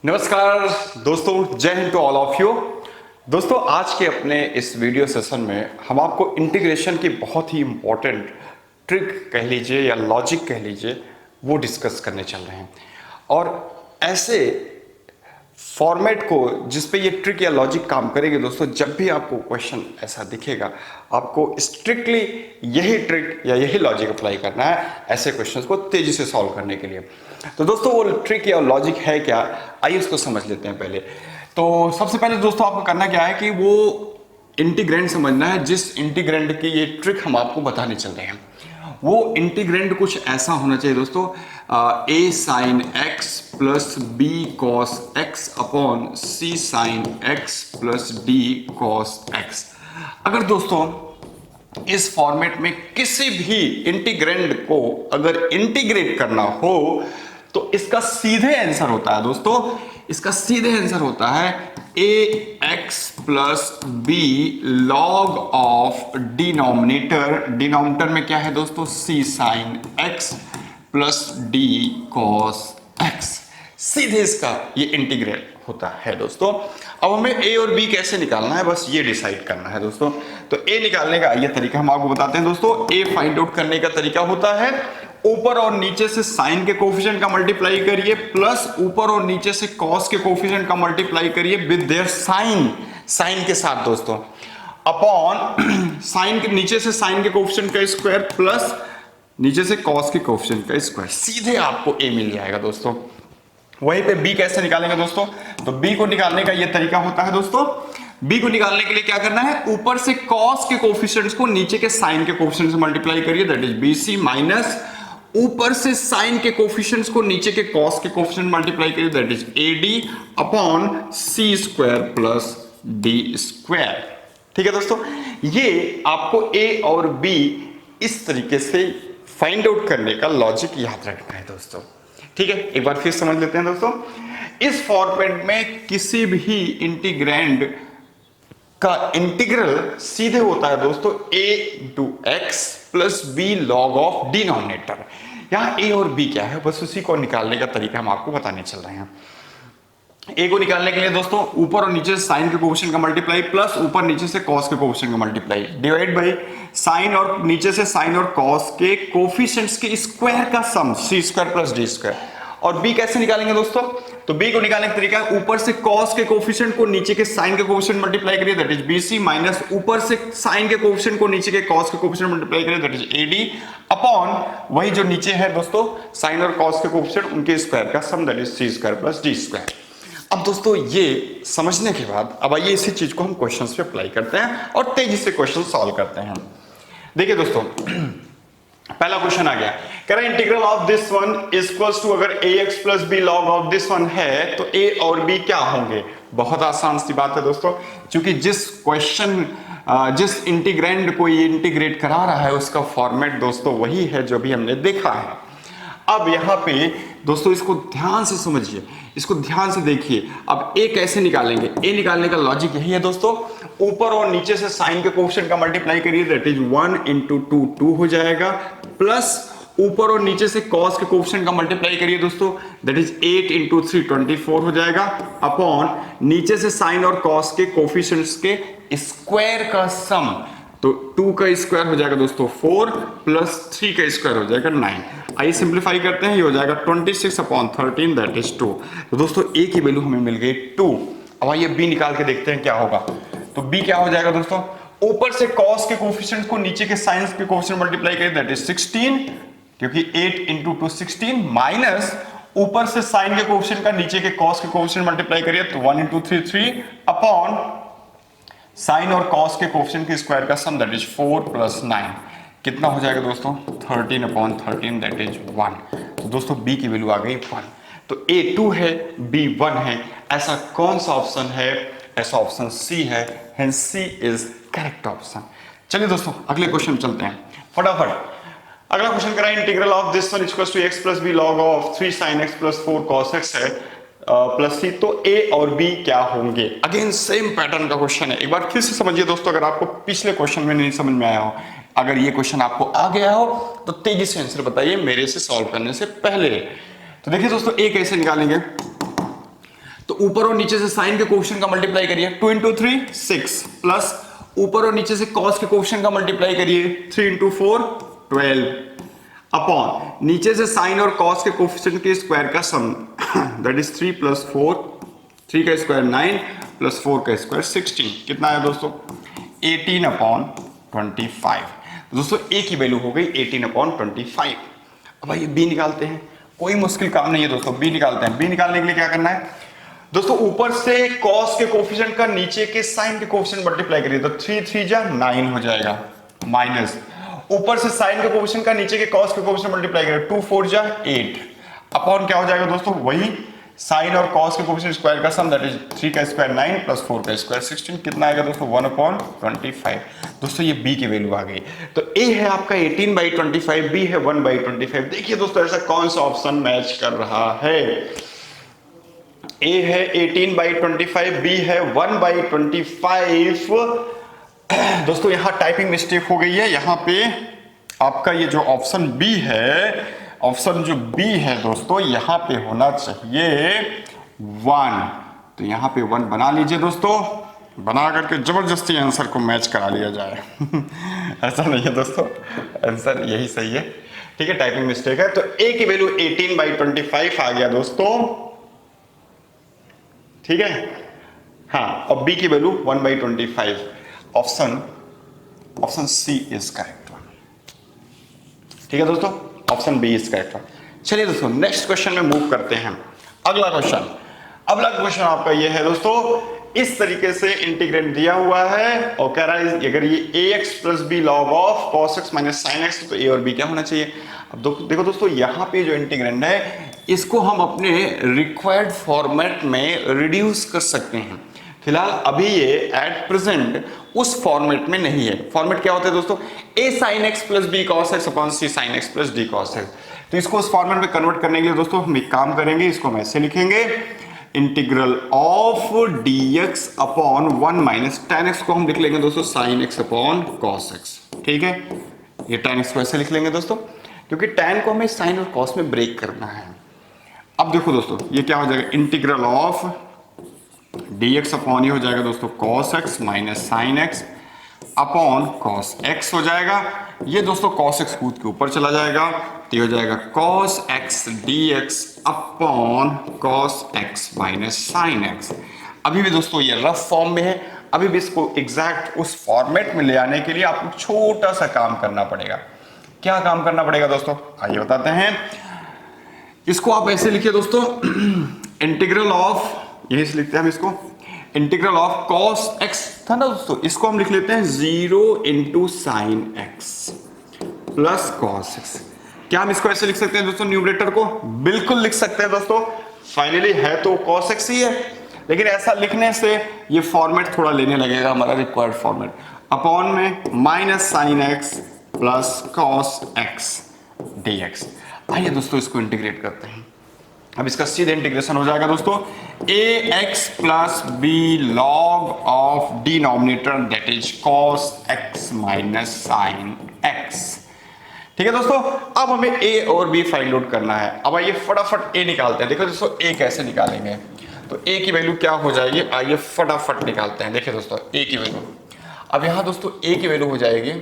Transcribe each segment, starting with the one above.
नमस्कार दोस्तों, जय हिंद टू ऑल ऑफ यू। दोस्तों, आज के अपने इस वीडियो सेशन में हम आपको इंटीग्रेशन की बहुत ही इंपॉर्टेंट ट्रिक कह लीजिए या लॉजिक कह लीजिए, वो डिस्कस करने चल रहे हैं। और ऐसे फॉर्मेट को जिस पे ये ट्रिक या लॉजिक काम करेगी दोस्तों, जब भी आपको क्वेश्चन ऐसा दिखेगा, आपको स्ट्रिक्टली यही ट्रिक या यही लॉजिक अप्लाई करना है ऐसे क्वेश्चंस को तेजी से सॉल्व करने के लिए। तो दोस्तों, वो ट्रिक या लॉजिक है क्या, आइए उसको समझ लेते हैं। पहले तो सबसे पहले दोस्तों आपको करना क्या है कि वो इंटीग्रेंड समझना है जिस इंटीग्रेंड की ये ट्रिक हम आपको बताने चल रहे हैं। वो इंटीग्रेंड कुछ ऐसा होना चाहिए दोस्तों, a sine X plus B cos x upon C sine X plus D cos X. अगर दोस्तों इस फॉर्मेट में किसी भी इंटीग्रेंड को अगर इंटीग्रेट करना हो तो इसका सीधे आंसर होता है दोस्तों, इसका सीधे आंसर होता है A X plus B log of denominator में क्या है दोस्तों, C sine X plus D cos X. सीधे इसका ये इंटीग्रल होता है दोस्तों। अब हमें ए और बी कैसे निकालना है, बस ये डिसाइड करना है दोस्तों। तो ए निकालने का ये तरीका हम आपको बताते हैं दोस्तों। ए फाइंड आउट करने का तरीका होता है ऊपर और नीचे से साइन के कोफिशिएंट का मल्टीप्लाई करिए प्लस ऊपर और नीचे से कॉस के कोफिशिएंट का मल्टीप्लाई करिए विद देयर साइन के साथ दोस्तों, अपॉन साइन के नीचे से साइन के कोफिशिएंट का स्क्वायर प्लस नीचे से कॉस के कोफिशिएंट का स्क्वायर। सीधे आपको ए मिल जाएगा दोस्तों। वहीं पे बी कैसे निकालेंगे दोस्तों, तो बी को निकालने का ये तरीका होता है दोस्तों। बी को निकालने के लिए क्या करना है, ऊपर से कॉस के कोफिशिएंट्स को नीचे के साइन के कोफिशिएंट से मल्टीप्लाई करिए, दैट इज बीसी, माइनस ऊपर से साइन के कोफिशिएंट्स को नीचे के कॉस के कोफिशिएंट मल्टीप्लाई करिए, that is AD upon C square plus D square. ठीक है दोस्तों, ये आपको ए और बी इस तरीके से फाइंड आउट करने का लॉजिक याद रखना है दोस्तों। ठीक है, एक बार फिर समझ लेते हैं दोस्तों। इस फॉर्मेट में किसी भी इंटीग्रैंड का इंटीग्रल सीधे होता है दोस्तों a into X plus B log of denominator. यहां a और b क्या है, बस उसी को निकालने का तरीका हम आपको बताने चल रहे हैं। a को निकालने के लिए दोस्तों ऊपर और नीचे से साइन के कोफिशिएंट का मल्टीप्लाई प्लस ऊपर नीचे से कॉस के कोफिशिएंट का मल्टीप्लाई डिवाइड बाई साइन और नीचे से साइन और कॉस के कोफिशिएंट्स के स्क्वायर का सम सी स्क्वायर प्लस डी स्क्वायर। और b कैसे निकालेंगे दोस्तों, तो b को निकालने का तरीका है ऊपर से cos के कोफिशिएंट को नीचे के sin के कोफिशिएंट मल्टीप्लाई करिए, दैट इज bc, माइनस ऊपर से sin के कोफिशिएंट को नीचे के cos के कोफिशिएंट मल्टीप्लाई करिए, दैट इज ad अपॉन वही जो नीचे है दोस्तों sin और cos के कोफिशिएंट उनके स्क्वायर का sum, that is C square plus D square. अब दोस्तों ये समझने के बाद अब आइए इसी चीज को हम क्वेश्चंस पे अप्लाई करते हैं और तेजी से क्वेश्चन सॉल्व करते हैं। देखिए दोस्तों, पहला क्वेश्चन आ गया, कह रहा integral of this one is equals to, अगर ax plus B log of this one है तो a और b क्या होंगे। बहुत आसान सी बात है दोस्तों, क्योंकि जिस इंटीग्रैंड को ये इंटीग्रेट करा रहा है उसका फॉर्मेट दोस्तों वही है जो भी हमने देखा है। अब यहाँ पे दोस्तों इसको ध्यान से समझिए, इसको ध्यान से देखिए। अब a कैसे निकालेंगे, a निकालने का लॉजिक यही है दोस्तों, ऊपर और नीचे से साइन के कोफिशिएंट का मल्टीप्लाई करिए, दैट इज 1 इंटू 2 2 हो जाएगा, प्लस ऊपर और नीचे से कॉस के कोफिशिएंट का मल्टीप्लाई करिए दोस्तों, दैट इज 8 इंटू 3 24 हो जाएगा, अपॉन नीचे से साइन और कॉस के कोफिशिएंट्स के स्क्वायर का सम, तो 2 का स्क्वायर हो जाएगा दोस्तों 4 प्लस 3 का स्क्वायर हो जाएगा 9। आइए सिंप्लीफाई करते हैं, ये हो जाएगा 26 अपॉन 13 दैट इज 2। तो दोस्तों a की वैल्यू हमें मिल गई 2। अब आइए b निकाल के देखते हैं क्या होगा। तो b क्या हो जाएगा दोस्तों, ऊपर से cos के कोफिशिएंट को नीचे के sin के कोफिशिएंट मल्टीप्लाई करें, दैट इज 16, क्योंकि 8 इंटू 2 16, माइनस ऊपर से sin के कोफिशिएंट का नीचे के cos के कोफिशिएंट मल्टीप्लाई करिए, तो 1 इंटू 3 3 अपॉन साइन और कॉस के कोफिशिएंट के स्क्वायर का सम, दैट इज 4 प्लस 9, कितना हो जाएगा दोस्तों 13 अपॉन 13 दैट इज 1। तो दोस्तों b की वैल्यू आ गई 1। तो a 2 है, b 1 है। ऐसा कौन सा ऑप्शन है, ऐसा ऑप्शन c है, hence c is correct option. चलिए दोस्तों अगले क्वेश्चन चलते हैं फटाफट। अगला क्वेश्चन करा integral of this one equals to x plus B log of 3 sin x plus 4 cos x है प्लस सी, तो a और b क्या होंगे। अगेन सेम पैटर्न का क्वेश्चन है, एक बार फिर से समझिए दोस्तों। अगर आपको पिछले क्वेश्चन में नहीं समझ में आया हो, अगर ये क्वेश्चन आपको आ गया हो तो तेजी से आंसर बताइए मेरे से सॉल्व करने से पहले। तो देखिए दोस्तों a कैसे निकालेंगे, तो ऊपर और नीचे से साइन के कोएफिशिएंट का मल्टीप्लाई करिए, 2 इंटू 3 6 प्लस ऊपर और नीचे से कॉस के कोएफिशिएंट का मल्टीप्लाई करिए, 3 इंटू 4 12 अपॉन नीचे से साइन और कॉस के कोएफिशिएंट के स्क्वायर का सम दैट इज 3 प्लस 4, 3 का स्क्वायर 9 प्लस 4 का स्क्वायर 16, कितना है दोस्तों 18 अपॉन 25। दोस्तों ए की वैल्यू हो गई 18 अपॉन 25। अब भाई बी निकालते हैं, कोई मुश्किल काम नहीं है दोस्तों, बी निकालते हैं। बी निकालने के लिए क्या करना है दोस्तों, ऊपर से कॉस के कोएफिशिएंट का नीचे के साइन के कोएफिशिएंट मल्टीप्लाई करिए, तो 3 3 जा 9 हो जाएगा, माइनस ऊपर से साइन के कोएफिशिएंट का नीचे के कॉस के कोएफिशिएंट मल्टीप्लाई करिए, 2 4 जा 8 अपॉन क्या हो जाएगा दोस्तों, वही साइन और कॉस के कोएफिशिएंट स्क्वायर का सम दैट इज 3 का स्क्वायर 9 प्लस 4 का स्क्वायर 16, कितना आएगा दोस्तों 1 अपॉन 25। दोस्तों ये बी की वैल्यू आ गई। तो ए है आपका 18/25, बी है 1/25। देखिए दोस्तों ऐसा कौन सा ऑप्शन मैच कर रहा है, ए है 18/25, बी है 1/25। दोस्तों यहां टाइपिंग मिस्टेक हो गई है, यहां पे आपका ये जो ऑप्शन बी है, ऑप्शन जो बी है दोस्तों यहां पे होना चाहिए 1, तो यहां पे 1 बना लीजिए दोस्तों, बना करके जबरदस्ती आंसर को मैच करा लिया जाए ऐसा नहीं है दोस्तों, आंसर यही सही है, ठीक है, टाइपिंग मिस्टेक है। तो ए की वैल्यू 18/25 आ गया दोस्तों, ठीक है, हाँ, और बी की value 1/25। Option C is correct one, ठीक है दोस्तों, option B is correct one. चलिए दोस्तों नेक्स्ट क्वेश्चन में मूव करते हैं। अगला क्वेश्चन आपका ये है दोस्तों, इस तरीके से इंटीग्रेंड दिया हुआ है और कह रहा है अगर ये ax plus B log of cos x minus sine x, तो a और b क्या होना चाहिए। अब देखो दोस्तों यहाँ पे जो इंटीग्रेंड है इसको हम अपने रिक्वायर्ड फॉर्मेट में रिड्यूस कर सकते हैं। फिलहाल अभी ये एट प्रेजेंट उस फॉर्मेट में नहीं है। फॉर्मेट क्या होता है दोस्तों, a sin x plus B cos x upon c sin x plus D cos x. तो इसको उस फॉर्मेट में कन्वर्ट करने के लिए दोस्तों हम एक काम करेंगे, इसको हम ऐसे लिखेंगे, integral of dx upon 1 minus tan x को हम लिख लेंगे दोस्तों sin x upon cos x, ठीक है, ये tan x को ऐसे लिख लेंगे दोस्तों, क्योंकि tan को हमें sin और cos में ब्रेक करना है। अब देखो दोस्तों ये क्या हो जाएगा, इंटीग्रल ऑफ dx अपॉन ये हो जाएगा दोस्तों cos x minus sin x upon cos x हो जाएगा। ये दोस्तों cos x कूद के ऊपर चला जाएगा, तो ये हो जाएगा cos x dx upon cos x minus sin x। अभी भी दोस्तों ये रफ फॉर्म में है, अभी भी इसको एग्जैक्ट उस फॉर्मेट में ले आने के लिए आपको छोटा सा काम करना पड़ेगा। क्या काम करना पड़ेगा दोस्तों, आइए बताते हैं। इसको आप ऐसे लिखिए दोस्तों, इंटीग्रल ऑफ, यही से लिखते हैं हम इसको, इंटीग्रल ऑफ cos x था ना दोस्तों, इसको हम लिख लेते हैं 0 into sine X plus cos x। क्या हम इसको ऐसे लिख सकते हैं दोस्तों, न्यूमरेटर को बिल्कुल लिख सकते हैं दोस्तों, फाइनली है तो cos x ही है, लेकिन ऐसा लिखने से ये फॉर्मेट थोड़ा लेने लगेगा हमारा रिक्वायर्ड फॉर्मेट, अपॉन में minus sine X plus cos x dx। आइए दोस्तों इसको इंटीग्रेट करते हैं। अब इसका सीधे इंटीग्रेशन हो जाएगा दोस्तों, ax plus B log of denominator that is cos x minus sine x, ठीक है दोस्तों। अब हमें a और b फाइंड आउट करना है। अब आइए फटाफट a निकालते हैं। देखो दोस्तों a कैसे निकालेंगे, तो a की वैल्यू क्या हो जाएगी, आइए फटाफट निकालते हैं। देखिए दोस्तों a की वैल्यू, अब यहां दोस्तों a की वैल्यू हो जाएगी,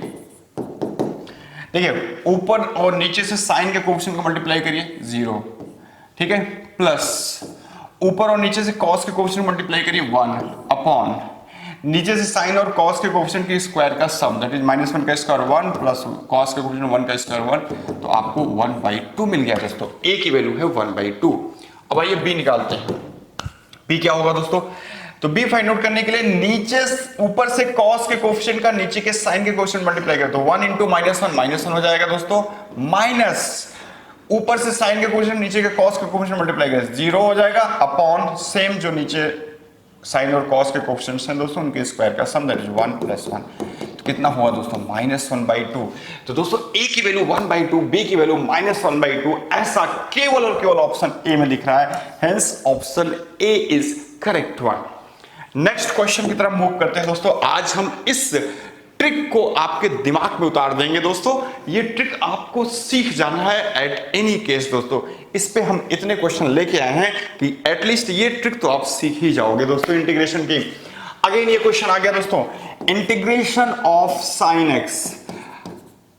देखिए ऊपर और नीचे से साइन के कोएफिशिएंट को मल्टीप्लाई करिए 0, ठीक है, प्लस ऊपर और नीचे से कॉस के कोएफिशिएंट मल्टीप्लाई करिए 1 अपॉन नीचे से साइन और कॉस के कोएफिशिएंट के स्क्वायर का सम दैट इज -1 का स्क्वायर 1 प्लस कॉस के कोएफिशिएंट 1 का स्क्वायर 1, तो आपको 1/2 मिल गया दोस्तों। a की वैल्यू है 1/2। अब आइए b निकालते हैं। b क्या होगा दोस्तों, तो b फाइंड आउट करने के लिए नीचे ऊपर से cos के कोएफिशिएंट का नीचे के साइन के कोएफिशिएंट मल्टीप्लाई करें, तो 1 इंटू -1 हो जाएगा दोस्तों, माइनस ऊपर से साइन के कोएफिशिएंट नीचे के cos के कोएफिशिएंट मल्टीप्लाई करें 0 हो जाएगा, अपॉन सेम जो नीचे साइन और cos के कोएफिशिएंट्स हैं दोस्तों उनके स्क्वायर का सम दैट इज 1 + 1, तो कितना हुआ दोस्तों -1/2। तो दोस्तों a की वैल्यू 1/2, b की वैल्यू -1/2, ऐसा केवल और केवल ऑप्शन ए में दिख रहा है, hence option A is correct one. Next question की तरफ मूव करते हैं दोस्तों। आज हम इस ट्रिक को आपके दिमाग में उतार देंगे दोस्तों। ये ट्रिक आपको सीख जाना है एट एनी केस दोस्तों। इस पे हम इतने क्वेश्चन लेके आए हैं कि एटलीस्ट ये ट्रिक तो आप सीख ही जाओगे दोस्तों इंटीग्रेशन की। अगेन ये क्वेश्चन आ गया दोस्तों, integration of sine x.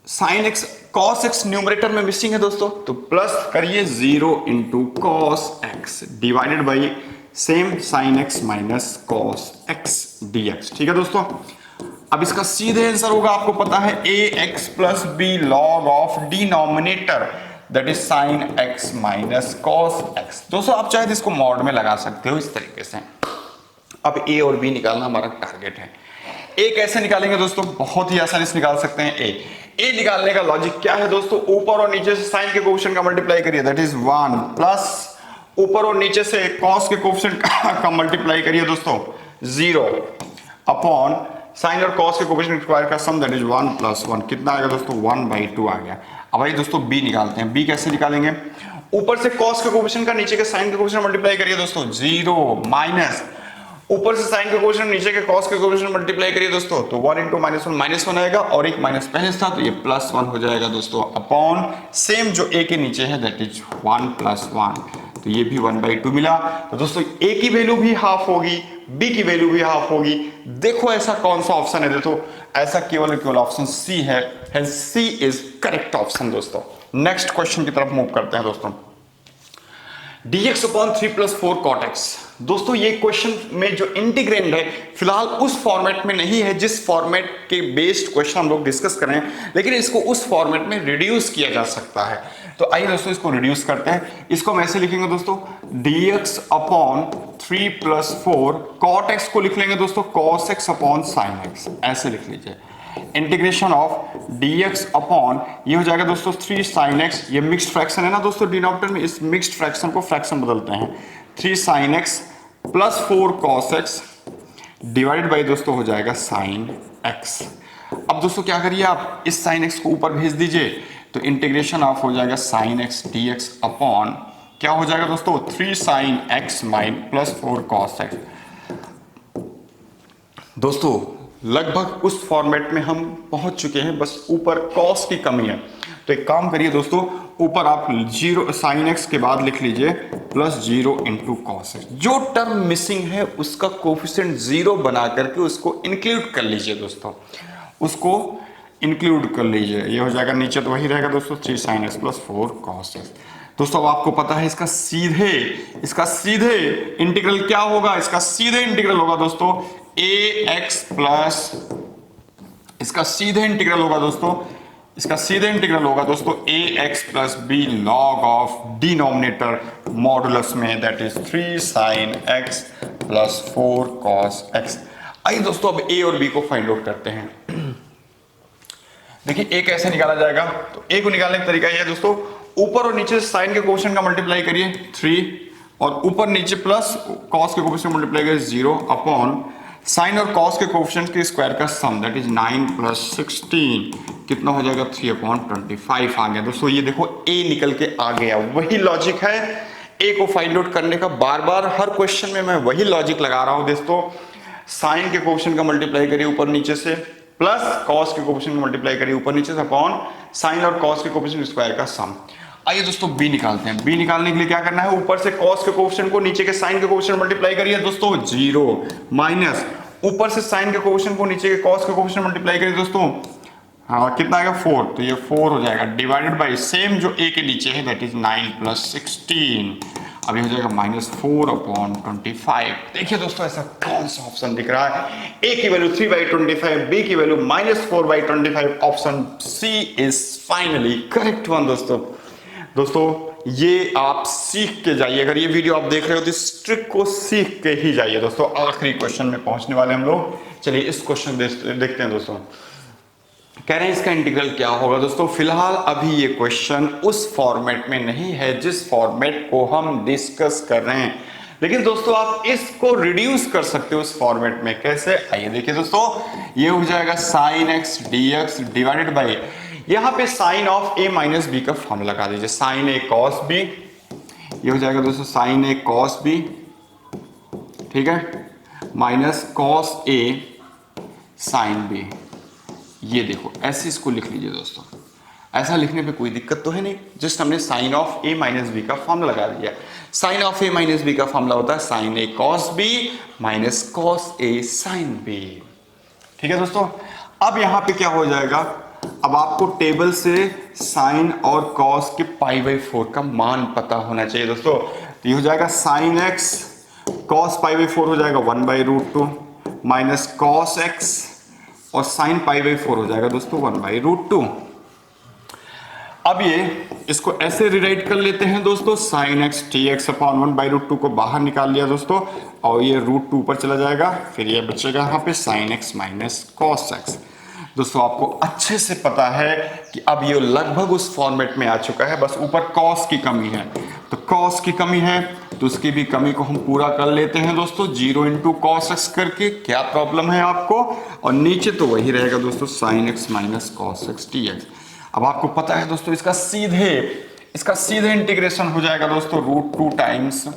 Sine x cos x numerator में मिसिंग है दोस्तों, तो प्लस करिए 0 into cos x divided by same sine x minus cos x dx. ठीक है दोस्तों, अब इसका सीधे आंसर होगा, आपको पता है A X plus B log of denominator that is sine x minus cos X. दोस्तों आप चाहे इसको मॉड में लगा सकते हो इस तरीके से। अब ए और बी निकालना हमारा टारगेट है। ए कैसे निकालेंगे दोस्तों, बहुत ही आसानी से निकाल सकते हैं। ए निकालने का लॉजिक क्या है दोस्तों, ऊपर और नीचे से साइन के कोएफिशिएंट का मल्टीप्लाई करिए दैट इज 1 प्लस ऊपर और नीचे से कॉस के कोएफिशिएंट का मल्टीप्लाई करिए दोस्तों 0 अपॉन साइन और कॉस के कोएफिशिएंट स्क्वायर का सम दैट इज 1 प्लस 1। कितना आएगा दोस्तों, 1/2 आ गया। अब भाई दोस्तों बी निकालते हैं। बी कैसे निकालेंगे, ऊपर से कॉस के कोएफिशिएंट का नीचे के साइन के कोएफिशिएंट मल्टीप्लाई करिए दोस्तों 0 माइनस ऊपर से साइन के कोएफिशिएंट नीचे के कॉस के कोएफिशिएंट मल्टीप्लाई करिए दोस्तों, तो 1 इंटू -1 आएगा और एक माइनस पहले था तो ये +1 हो जाएगा दोस्तों अपॉन सेम जो ए के नीचे है दैट इज 1 + 1, तो ये भी 1/2 मिला। तो दोस्तों ए की वैल्यू भी हाफ होगी, बी की वैल्यू भी हाफ होगी। देखो ऐसा कौन सा ऑप्शन है, देखो ऐसा केवल ऑप्शन सी है, सी इज करेक्ट ऑप्शन दोस्तों। नेक्स्ट क्वेश्चन की तरफ मूव करते हैं दोस्तों, dx अपॉन 3 + 4 cot x। दोस्तों ये क्वेश्चन में जो इंटीग्रेंड है फिलहाल उस फॉर्मेट में नहीं है जिस फॉर्मेट के बेस्ड क्वेश्चन हम लोग डिस्कस कर रहे हैं, लेकिन इसको उस फॉर्मेट में रिड्यूस किया जा सकता है। तो आइए दोस्तों इसको रिड्यूस करते हैं। इसको हम ऐसे लिखेंगे दोस्तों, dx अपॉन 3 + 4 cot x को लिख लेंगे दोस्तों cos x upon sin x, ऐसे लिख लीजिए। इंटीग्रेशन ऑफ dx अपॉन ये हो जाएगा दोस्तों 3 sin x, ये मिक्स्ड फ्रैक्शन है ना दोस्तों डिनोमिनेटर में, इस मिक्स्ड फ्रैक्शन को फ्रैक्शन बदलते हैं, 3 sin x plus 4 cos x divided by दोस्तों हो जाएगा sin x। अब दोस्तों क्या करिए, आप इस sin x को ऊपर भेज दीजिए, तो इंटीग्रेशन ऑफ हो जाएगा sin x dx अपॉन क्या हो जाएगा दोस्तों 3 sin x plus 4 cos x। दोस्तों लगभग उस फॉर्मेट में हम पहुंच चुके हैं, बस ऊपर कॉस की कमी है। तो एक काम करिए दोस्तों, ऊपर आप 0 sin x के बाद लिख लीजिए प्लस 0 इंटू कॉस एक्स। जो टर्म मिसिंग है उसका कोफिशिएंट 0 बना करके उसको इंक्लूड कर लीजिए दोस्तों, उसको इंक्लूड कर लीजिए। ये हो जाएगा, नीचे तो वही रहेगा दोस्तों 3 sin x plus 4 cos x। दोस्तों अब आपको पता है इसका सीधे इंटीग्रल क्या होगा, इसका सीधे इंटीग्रल होगा दोस्तों ax प्लस, इसका सीधे इंटीग्रल होगा दोस्तों ax plus b log of denominator modulus में that is 3 sin x plus 4 cos x। आइए दोस्तों अब a और b को फाइंड आउट करते हैं। देखिए a कैसे निकाला जाएगा, तो a को निकालने का तरीका यह है दोस्तों, ऊपर और नीचे साइन के कोएफिशिएंट का मल्टीप्लाई करिए 3 और ऊपर नीचे प्लस कॉस के कोएफिशिएंट मल्टीप्लाई करिए 0 अपॉन साइन और कॉस के कोएफिशिएंट के स्क्वायर का सम दैट इज 9 + 16 कितना हो जाएगा 3/25 आ गया। दोस्तों ये देखो a निकल के आ गया, वही लॉजिक है a को फाइंड आउट करने का। बार बार हर क्वेश्चन में मैं वही लॉजिक लगा रहा हूं दोस्तों, साइन के कोएफिशिएंट का मल्टीप्लाई करिए ऊपर नीचे से प्लस कॉस के कोएफिशिएंट का मल्टीप्लाई करिए ऊपर नीचे से अपॉन साइन और कॉस के कोएफिशिएंट स्क्वायर का सम। आइए दोस्तों b निकालते हैं। b निकालने के लिए क्या करना है, ऊपर से cos के कोएफिशिएंट को नीचे के sin के कोएफिशिएंट मल्टीप्लाई करिए दोस्तों 0 माइनस ऊपर से sin के कोएफिशिएंट को नीचे के cos के कोएफिशिएंट मल्टीप्लाई करिए दोस्तों, हाँ कितना आएगा 4, तो ये 4 हो जाएगा डिवाइडेड बाई सेम जो a के नीचे है दैट इज 9 + 16। अब ये हो जाएगा -4/25। देखिए दोस्तों ऐसा कौन सा ऑप्शन दिख रहा है, a की वैल्यू 3/25, b की value -4/25। Option C is finally correct one दोस्तों ये आप सीख के जाइए। अगर ये वीडियो आप देख रहे हो तो इस ट्रिक को सीख के ही जाइए दोस्तों। आखिरी क्वेश्चन में पहुंचने वाले हम लोग, चलिए इस क्वेश्चन देखते हैं दोस्तों। कह रहे हैं इसका इंटीग्रल क्या होगा दोस्तों। फिलहाल अभी ये क्वेश्चन उस फॉर्मेट में नहीं है जिस फॉर्मेट को हम डिस्कस कर रहे हैं, लेकिन दोस्तों आप इसको रिड्यूस कर सकते हो उस फॉर्मेट में। कैसे, आइए देखिए दोस्तों। ये हो जाएगा sin x dx divided by, यहां पे sine of a minus b का फॉर्म लगा दीजिए, साइन a cos b। ये हो जाएगा दोस्तों साइन a cos b, ठीक है, minus cos a sin b। ये देखो ऐसे इसको लिख लीजिए दोस्तों। ऐसा लिखने पे कोई दिक्कत तो है नहीं, जस्ट हमने sine of a minus b का फॉर्मूला लगा दिया। Sine of a minus b का फॉर्मूला होता है sine a cos b minus cos a sine b. ठीक है दोस्तों, अब यहां पे क्या हो जाएगा, अब आपको टेबल से साइन और कॉस के π/4 का मान पता होना चाहिए दोस्तों। तो ये हो जाएगा साइन एक्स कॉस π/4 हो जाएगा 1/√2 माइनस कॉस एक्स और साइन π/4 हो जाएगा दोस्तों 1/√2। अब ये इसको ऐसे रिराइट कर लेते हैं दोस्तों, sine x T x upon 1/√2 को बाहर निकाल लिया दोस्तों, और ये √2 ऊपर चला जाएगा, फिर ये बचेगा यहाँ पे sine x minus cos X. दोस्तों आपको अच्छे से पता है कि अब ये लगभग उस फॉर्मेट में आ चुका है, बस ऊपर कॉस की कमी है। तो कॉस की कमी है तो उसकी भी कमी को हम पूरा कर लेते हैं दोस्तों, 0 इंटू कॉस एक्स करके। क्या प्रॉब्लम है आपको, और नीचे तो वही रहेगा दोस्तों sine x minus cos x T x. अब आपको पता है दोस्तों इसका सीधे इंटीग्रेशन हो जाएगा दोस्तों √2 टाइम्स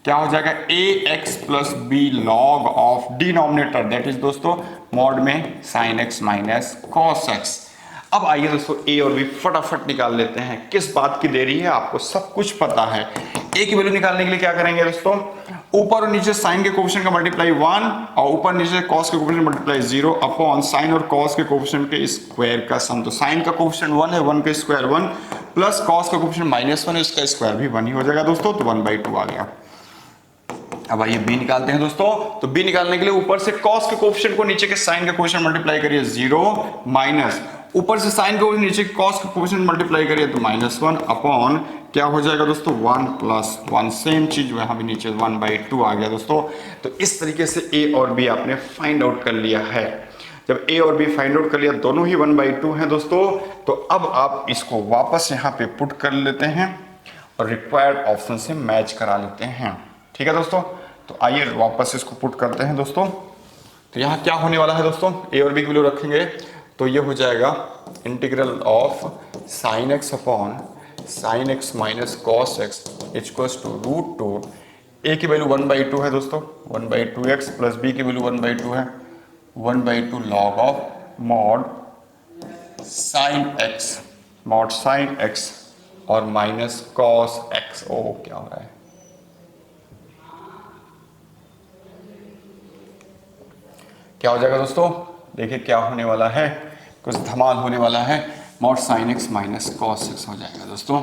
क्या हो जाएगा A X plus B log of denominator that is दोस्तों मॉड में sine x minus cos X. अब आइए दोस्तों ए और बी फटाफट निकाल लेते हैं। किस बात की देरी है, आपको सब कुछ पता है। ए की वैल्यू निकालने के लिए क्या करेंगे दोस्तों, ऊपर और नीचे साइन के कोफिशिएंट का मल्टीप्लाई 1 और ऊपर नीचे कॉस के कोफिशिएंट मल्टीप्लाई 0 अपॉन साइन और कॉस के कोफिशिएंट के स्क्वायर का सम। तो साइन का कोफिशिएंट 1 है, 1 का स्क्वायर 1 प्लस कॉस का कोफिशिएंट -1 है, इसका स्क्वायर भी 1 ही हो जाएगा दोस्तों, तो 1/2 आ गया। अब आइए बी निकालते हैं दोस्तों। तो बी निकालने के लिए ऊपर से कॉस के कोफिशिएंट को नीचे के साइन के कोफिशिएंट मल्टीप्लाई करिए 0 माइनस ऊपर से साइन को नीचे कॉस के कोफिशिएंट मल्टीप्लाई करिए तो -1 अपॉन क्या हो जाएगा दोस्तों 1 + 1 सेम चीज वहां भी नीचे 1/2 आ गया दोस्तों। तो इस तरीके से ए और बी आपने फाइंड आउट कर लिया है। जब ए और बी फाइंड आउट कर लिया, दोनों ही 1/2 हैं दोस्तों, तो अब आप इसको वापस यहाँ पे पुट कर लेते हैं और रिक्वायर्ड ऑप्शन से मैच करा लेते हैं। ठीक है दोस्तों, तो आइए वापस इसको पुट करते हैं दोस्तों। तो यहाँ क्या होने वाला है दोस्तों, ए और बी की वैल्यू रखेंगे तो ये हो जाएगा integral of sine x upon sine x minus cos x equals to √2। A की वैल्यू 1/2 है दोस्तों, 1/2x प्लस बी की वैल्यू 1/2 है, 1/2 log of mod sine x और माइनस कॉस एक्स। ओ क्या हो रहा है, क्या हो जाएगा दोस्तों, देखिए क्या होने वाला है, कुछ धमाल होने वाला है। Mod sine x minus cos x हो जाएगा दोस्तों।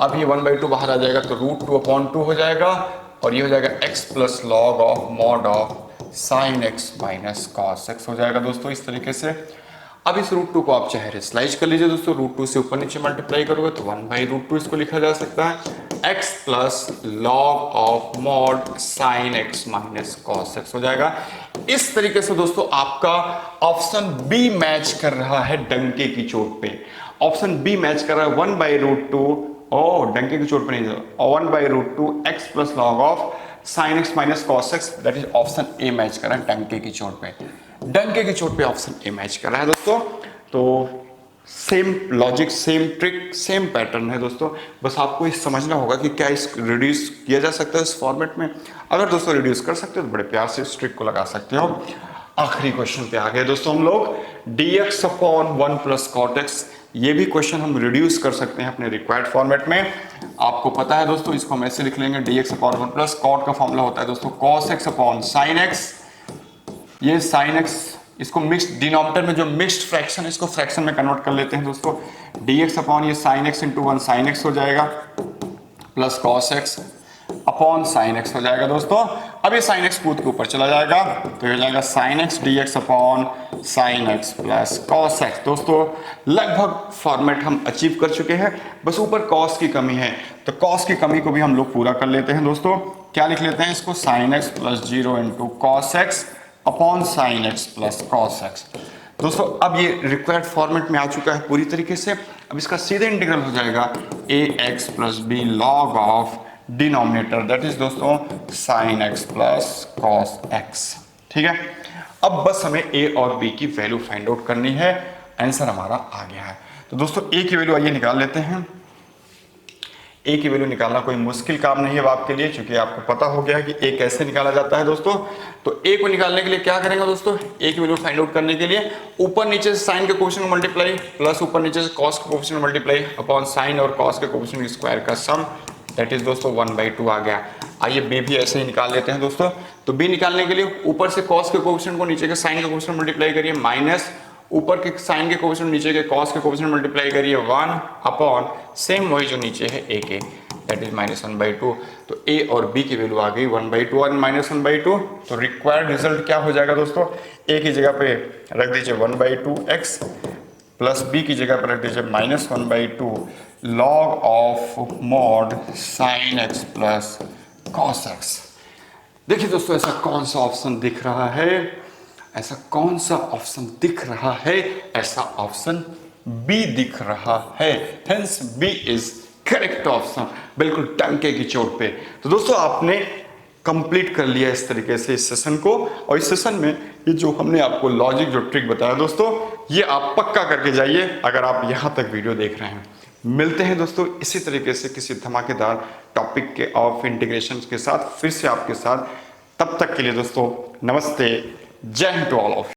अब ये 1/2 बाहर आ जाएगा तो √2/2 हो जाएगा, और ये हो जाएगा x plus log of mod of sine x minus cos x हो जाएगा दोस्तों इस तरीके से। अब इस √2 को आप चाहे रेशनलाइज कर लीजिए दोस्तों, √2 से ऊपर नीचे मल्टीप्लाई करोगे तो 1/√2 इसको लिखा जा सकता है, x plus log of mod sine x minus cos x हो जाएगा। इस तरीके से दोस्तों आपका ऑप्शन बी मैच कर रहा है डंके की चोट पे। ऑप्शन बी मैच कर रहा है 1/√2 डंके की चोट पे नहीं, 1/√2 x plus log of sine x minus cos x, that is option A match कर रहा है डंके की चोट पे। डंके की चोट पे ऑप्शन ए मैच कर रहा है दोस्तों। तो same logic, same trick, same pattern है दोस्तों, बस आपको ये समझना होगा कि क्या इस रिड्यूस किया जा सकता है इस फॉर्मेट में। अगर दोस्तों रिड्यूस कर सकते हो तो बड़े प्यार से इस ट्रिक को लगा सकते हो। आखिरी क्वेश्चन पे आ गए दोस्तों हम लोग, dx upon 1 plus cot x। ये भी क्वेश्चन हम रिड्यूस कर सकते हैं अपने रिक्वायर्ड फॉर्मेट में। आपको पता है दोस्तों, इसको हम ऐसे लिख लेंगे, dx अपॉन 1 प्लस cot का फॉर्मूला होता है दोस्तों cos x upon sin x। ये sin x इसको मिक्स्ड डिनोमिनेटर में जो मिक्स्ड फ्रैक्शन है इसको फ्रैक्शन में कन्वर्ट कर लेते हैं दोस्तों, dx अपॉन ये sin x into 1 sin x हो जाएगा plus cos x upon sin x हो जाएगा दोस्तों। अब ये sin x कूद के ऊपर चला जाएगा तो ये हो जाएगा sin x dx upon sin x plus cos x। दोस्तों लगभग फॉर्मेट हम अचीव कर चुके हैं, बस ऊपर cos की कमी है, तो cos की कमी को भी हम लोग पूरा कर लेते हैं दोस्तों। क्या लिख लेते हैं इसको, sin x plus 0 into cos x upon sine X plus cos X. दोस्तों अब ये रिक्वायर्ड फॉर्मेट में आ चुका है पूरी तरीके से। अब इसका सीधे इंटीग्रल हो जाएगा A X plus B log of denominator that is दोस्तों sine X plus cos X. ठीक है, अब बस हमें ए और बी की वैल्यू फाइंड आउट करनी है, आंसर हमारा आ गया है। तो दोस्तों ए की वैल्यू आइए निकाल लेते हैं। ए की वैल्यू निकालना कोई मुश्किल काम नहीं है अब आपके लिए, क्योंकि आपको पता हो गया कि ए कैसे निकाला जाता है दोस्तों। तो ए को निकालने के लिए क्या करेंगे दोस्तों, ए की वैल्यू फाइंड आउट करने के लिए ऊपर नीचे से साइन के कोएफिशिएंट मल्टीप्लाई प्लस ऊपर नीचे से कॉस के कोएफिशिएंट मल्टीप्लाई अपॉन साइन और कॉस के कोएफिशिएंट स्क्वायर का सम, दैट इज दोस्तों 1/2 आ गया। आइए बी भी ऐसे ही निकाल लेते हैं दोस्तों। तो बी निकालने के लिए ऊपर से कॉस के कोएफिशिएंट को नीचे के साइन के कोएफिशिएंट मल्टीप्लाई करिए माइनस ऊपर के साइन के कोएफिशिएंट नीचे के कॉस के कोएफिशिएंट मल्टीप्लाई करिए 1 अपॉन सेम वही जो नीचे है ए के, दैट इज -1/2। तो ए और बी की वैल्यू आ गई 1/2 और -1/2। तो रिक्वायर्ड रिजल्ट क्या हो जाएगा दोस्तों, ए की जगह पे रख दीजिए 1/2x प्लस बी की जगह पर रख दीजिए -1/2 log of mod sin x plus cos x। देखिए दोस्तों ऐसा कौन सा ऑप्शन दिख रहा है, ऐसा कौन सा ऑप्शन दिख रहा है, ऐसा ऑप्शन बी दिख रहा है। Hence b is correct option, बिल्कुल टंके की चोट पे। तो दोस्तों आपने कंप्लीट कर लिया इस तरीके से इस सेशन को, और इस सेशन में ये जो हमने आपको लॉजिक जो ट्रिक बताया दोस्तों, ये आप पक्का करके जाइए अगर आप यहां तक वीडियो देख रहे हैं। मिलते हैं दोस्तों इसी तरीके से किसी धमाकेदार टॉपिक के ऑफ इंटीग्रेशन के साथ फिर से आपके साथ। तब तक के लिए दोस्तों नमस्ते, जय हिंद टू ऑल ऑफ।